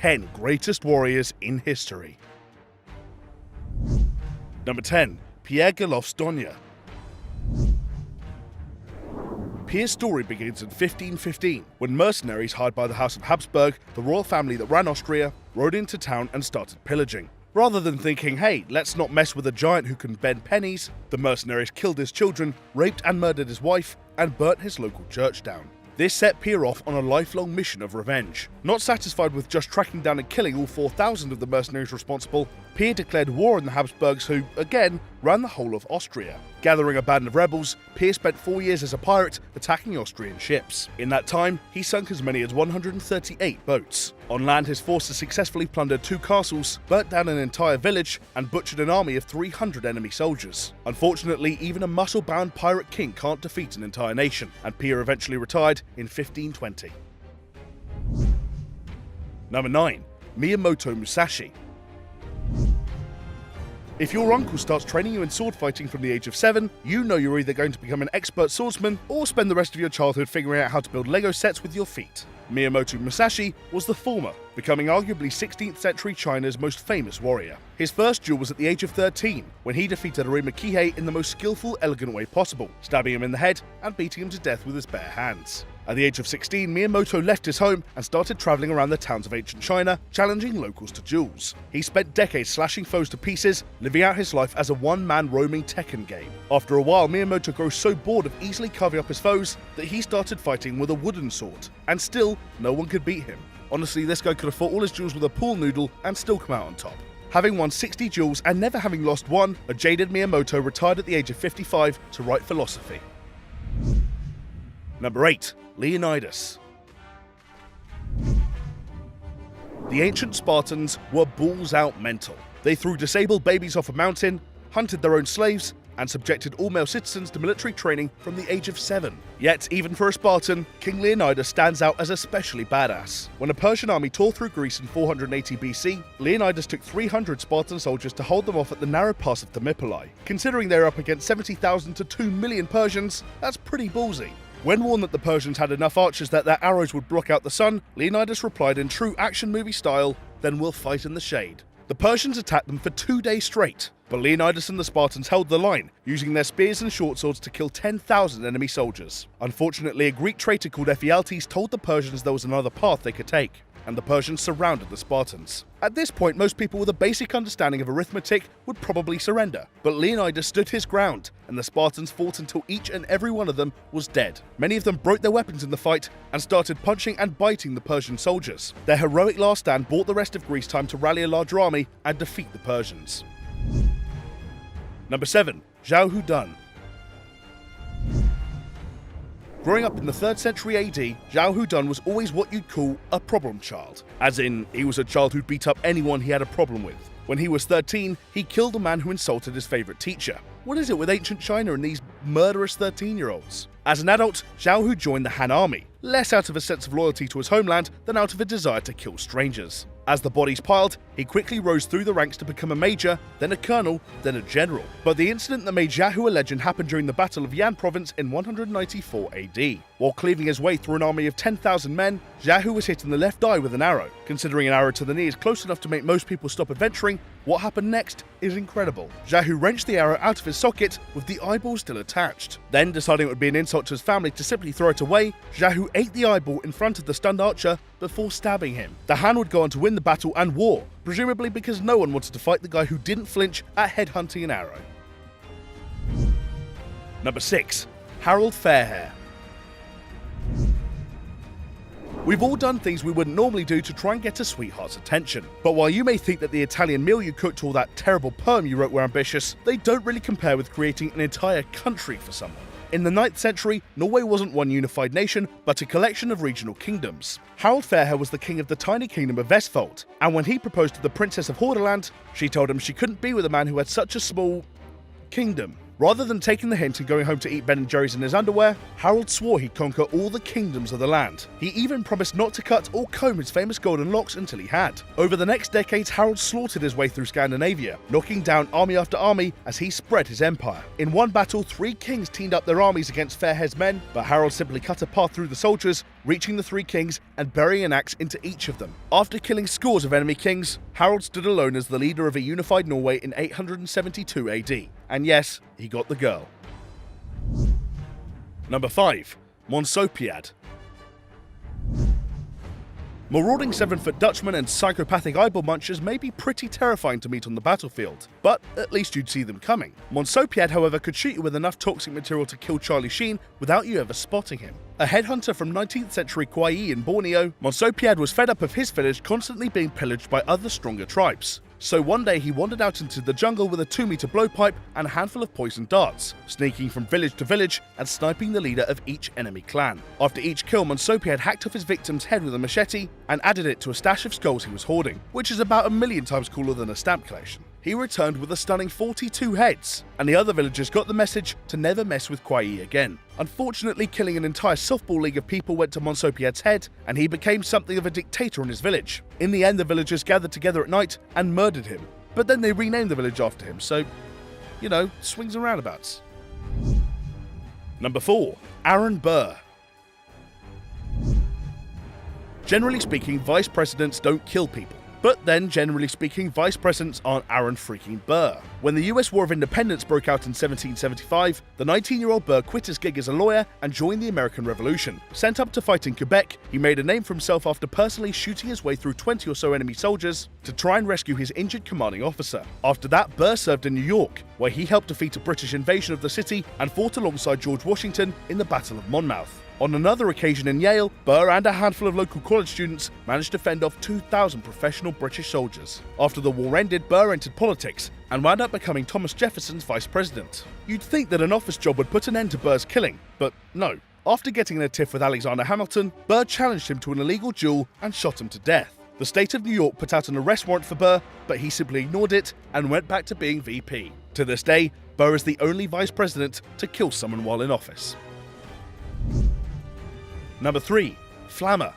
10 greatest warriors in history. Number 10. Pierre Galofs-Donia. Pierre's story begins in 1515, when mercenaries hired by the House of Habsburg, the royal family that ran Austria, rode into town and started pillaging. Rather than thinking, hey, let's not mess with a giant who can bend pennies, the mercenaries killed his children, raped and murdered his wife, and burnt his local church down. This set Pierre off on a lifelong mission of revenge. Not satisfied with just tracking down and killing all 4,000 of the mercenaries responsible, Pierre declared war on the Habsburgs who, again, ran the whole of Austria. Gathering a band of rebels, Pierre spent 4 years as a pirate attacking Austrian ships. In that time, he sunk as many as 138 boats. On land, his forces successfully plundered 2 castles, burnt down an entire village, and butchered an army of 300 enemy soldiers. Unfortunately, even a muscle-bound pirate king can't defeat an entire nation, and Pierre eventually retired in 1520. Number 9. Miyamoto Musashi. If your uncle starts training you in sword fighting from the age of 7, you know you're either going to become an expert swordsman or spend the rest of your childhood figuring out how to build Lego sets with your feet. Miyamoto Musashi was the former, becoming arguably 16th century China's most famous warrior. His first duel was at the age of 13, when he defeated Arima Kihei in the most skillful, elegant way possible, stabbing him in the head and beating him to death with his bare hands. At the age of 16, Miyamoto left his home and started travelling around the towns of ancient China, challenging locals to duels. He spent decades slashing foes to pieces, living out his life as a one-man roaming Tekken game. After a while, Miyamoto grows so bored of easily carving up his foes that he started fighting with a wooden sword, and still, no one could beat him. Honestly, this guy could have fought all his duels with a pool noodle and still come out on top. Having won 60 duels and never having lost one, a jaded Miyamoto retired at the age of 55 to write philosophy. Number 8. Leonidas. The ancient Spartans were balls out mental. They threw disabled babies off a mountain, hunted their own slaves, and subjected all male citizens to military training from the age of 7. Yet, even for a Spartan, King Leonidas stands out as especially badass. When a Persian army tore through Greece in 480 BC, Leonidas took 300 Spartan soldiers to hold them off at the narrow pass of Thermopylae. Considering they were up against 70,000 to 2 million Persians, that's pretty ballsy. When warned that the Persians had enough archers that their arrows would block out the sun, Leonidas replied in true action movie style, "Then we'll fight in the shade." The Persians attacked them for 2 days straight, but Leonidas and the Spartans held the line, using their spears and short swords to kill 10,000 enemy soldiers. Unfortunately, a Greek traitor called Ephialtes told the Persians there was another path they could take, and the Persians surrounded the Spartans. At this point, most people with a basic understanding of arithmetic would probably surrender, but Leonidas stood his ground, and the Spartans fought until each and every one of them was dead. Many of them broke their weapons in the fight and started punching and biting the Persian soldiers. Their heroic last stand bought the rest of Greece time to rally a larger army and defeat the Persians. Number 7. Zhao Hudun. Growing up in the 3rd century AD, Zhao Hudun was always what you'd call a problem child. As in, he was a child who'd beat up anyone he had a problem with. When he was 13, he killed a man who insulted his favourite teacher. What is it with ancient China and these murderous 13-year-olds? As an adult, Zhao Hu joined the Han army, less out of a sense of loyalty to his homeland than out of a desire to kill strangers. As the bodies piled, he quickly rose through the ranks to become a major, then a colonel, then a general. But the incident that made Zhao Hu a legend happened during the Battle of Yan Province in 194 AD. While cleaving his way through an army of 10,000 men, Zhao Hu was hit in the left eye with an arrow. Considering an arrow to the knee is close enough to make most people stop adventuring, what happened next is incredible. Zhao Hu wrenched the arrow out of his socket with the eyeball still attached. Then, deciding it would be an insult to his family to simply throw it away, Zhao Hu ate the eyeball in front of the stunned archer before stabbing him. The Han would go on to win the battle and war, presumably because no one wanted to fight the guy who didn't flinch at headhunting an arrow. Number 6. Harold Fairhair. We've all done things we wouldn't normally do to try and get a sweetheart's attention. But while you may think that the Italian meal you cooked or that terrible poem you wrote were ambitious, they don't really compare with creating an entire country for someone. In the 9th century, Norway wasn't one unified nation, but a collection of regional kingdoms. Harold Fairhair was the king of the tiny kingdom of Vestfold, and when he proposed to the Princess of Hordaland, she told him she couldn't be with a man who had such a small kingdom. Rather than taking the hint and going home to eat Ben & Jerry's in his underwear, Harold swore he'd conquer all the kingdoms of the land. He even promised not to cut or comb his famous golden locks until he had. Over the next decades, Harold slaughtered his way through Scandinavia, knocking down army after army as he spread his empire. In one battle, 3 kings teamed up their armies against Fairhair's men, but Harold simply cut a path through the soldiers, reaching the 3 kings and burying an axe into each of them. After killing scores of enemy kings, Harold stood alone as the leader of a unified Norway in 872 AD. And yes, he got the girl. Number 5. Monsopiad. Marauding 7-foot Dutchmen and psychopathic eyeball munchers may be pretty terrifying to meet on the battlefield, but at least you'd see them coming. Monsopiad, however, could shoot you with enough toxic material to kill Charlie Sheen without you ever spotting him. A headhunter from 19th century Kauai in Borneo, Monsopiad was fed up of his village constantly being pillaged by other stronger tribes. So one day he wandered out into the jungle with a 2-meter blowpipe and a handful of poisoned darts, sneaking from village to village and sniping the leader of each enemy clan. After each kill, Monsopiad hacked off his victim's head with a machete and added it to a stash of skulls he was hoarding, which is about 1,000,000 times cooler than a stamp collection. He returned with a stunning 42 heads, and the other villagers got the message to never mess with Kauai again. Unfortunately, killing an entire softball league of people went to Monsopiad's head, and he became something of a dictator in his village. In the end, the villagers gathered together at night and murdered him, but then they renamed the village after him, so, you know, swings and roundabouts. Number 4. Aaron Burr. Generally speaking, vice presidents don't kill people. But then, generally speaking, vice presidents aren't Aaron freaking Burr. When the US War of Independence broke out in 1775, the 19-year-old Burr quit his gig as a lawyer and joined the American Revolution. Sent up to fight in Quebec, he made a name for himself after personally shooting his way through 20 or so enemy soldiers to try and rescue his injured commanding officer. After that, Burr served in New York, where he helped defeat a British invasion of the city and fought alongside George Washington in the Battle of Monmouth. On another occasion in Yale, Burr and a handful of local college students managed to fend off 2,000 professional British soldiers. After the war ended, Burr entered politics and wound up becoming Thomas Jefferson's vice president. You'd think that an office job would put an end to Burr's killing, but no. After getting in a tiff with Alexander Hamilton, Burr challenged him to an illegal duel and shot him to death. The state of New York put out an arrest warrant for Burr, but he simply ignored it and went back to being VP. To this day, Burr is the only vice president to kill someone while in office. Number 3. Flamma.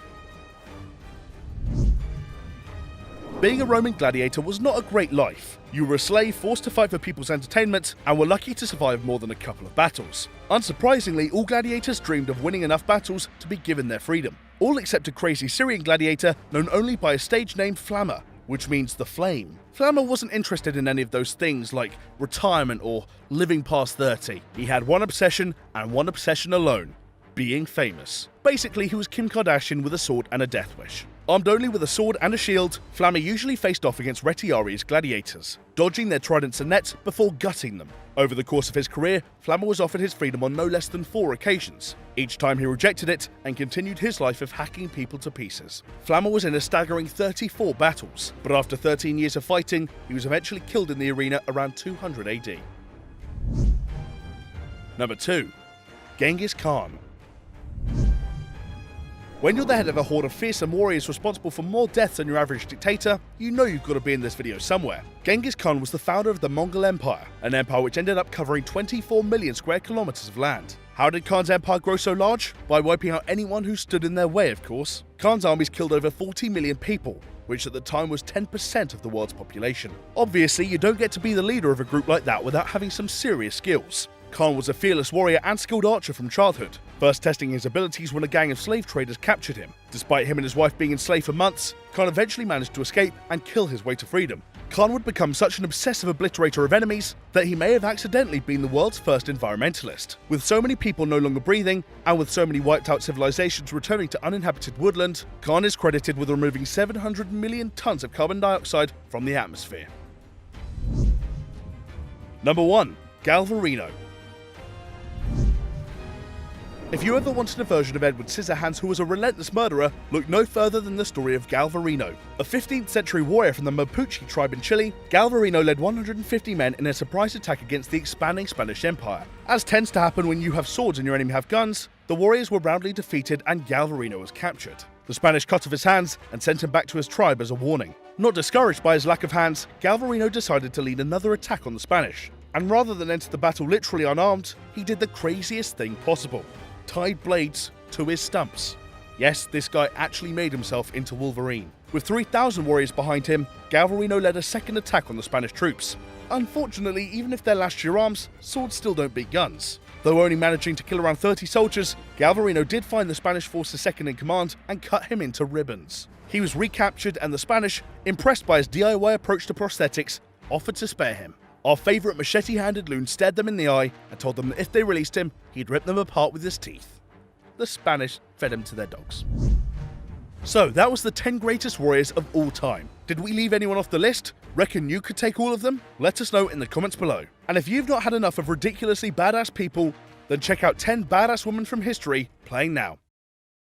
Being a Roman gladiator was not a great life. You were a slave forced to fight for people's entertainment and were lucky to survive more than a couple of battles. Unsurprisingly, all gladiators dreamed of winning enough battles to be given their freedom. All except a crazy Syrian gladiator known only by a stage name Flamma, which means the flame. Flamma wasn't interested in any of those things like retirement or living past 30. He had one obsession and one obsession alone: being famous. Basically, he was Kim Kardashian with a sword and a death wish. Armed only with a sword and a shield, Flamma usually faced off against Retiari's gladiators, dodging their tridents and nets before gutting them. Over the course of his career, Flamma was offered his freedom on no less than 4 occasions. Each time he rejected it and continued his life of hacking people to pieces. Flamma was in a staggering 34 battles, but after 13 years of fighting, he was eventually killed in the arena around 200 AD. Number 2. Genghis Khan. When you're the head of a horde of fearsome warriors responsible for more deaths than your average dictator, you know you've got to be in this video somewhere. Genghis Khan was the founder of the Mongol Empire, an empire which ended up covering 24 million square kilometers of land. How did Khan's empire grow so large? By wiping out anyone who stood in their way, of course. Khan's armies killed over 40 million people, which at the time was 10% of the world's population. Obviously, you don't get to be the leader of a group like that without having some serious skills. Khan was a fearless warrior and skilled archer from childhood, first testing his abilities when a gang of slave traders captured him. Despite him and his wife being enslaved for months, Khan eventually managed to escape and kill his way to freedom. Khan would become such an obsessive obliterator of enemies that he may have accidentally been the world's first environmentalist. With so many people no longer breathing, and with so many wiped out civilizations returning to uninhabited woodland, Khan is credited with removing 700 million tons of carbon dioxide from the atmosphere. Number 1. Galvarino. If you ever wanted a version of Edward Scissorhands who was a relentless murderer, look no further than the story of Galvarino. A 15th century warrior from the Mapuche tribe in Chile, Galvarino led 150 men in a surprise attack against the expanding Spanish Empire. As tends to happen when you have swords and your enemy have guns, the warriors were roundly defeated and Galvarino was captured. The Spanish cut off his hands and sent him back to his tribe as a warning. Not discouraged by his lack of hands, Galvarino decided to lead another attack on the Spanish. And rather than enter the battle literally unarmed, he did the craziest thing possible: tied blades to his stumps. Yes, this guy actually made himself into Wolverine. With 3,000 warriors behind him, Galvarino led a second attack on the Spanish troops. Unfortunately, even if they're lashed to your arms, swords still don't beat guns. Though only managing to kill around 30 soldiers, Galvarino did find the Spanish force's second in command and cut him into ribbons. He was recaptured, and the Spanish, impressed by his DIY approach to prosthetics, offered to spare him. Our favourite machete-handed loon stared them in the eye and told them that if they released him, he'd rip them apart with his teeth. The Spanish fed him to their dogs. So that was the 10 greatest warriors of all time. Did we leave anyone off the list? Reckon you could take all of them? Let us know in the comments below. And if you've not had enough of ridiculously badass people, then check out 10 badass women from history playing now.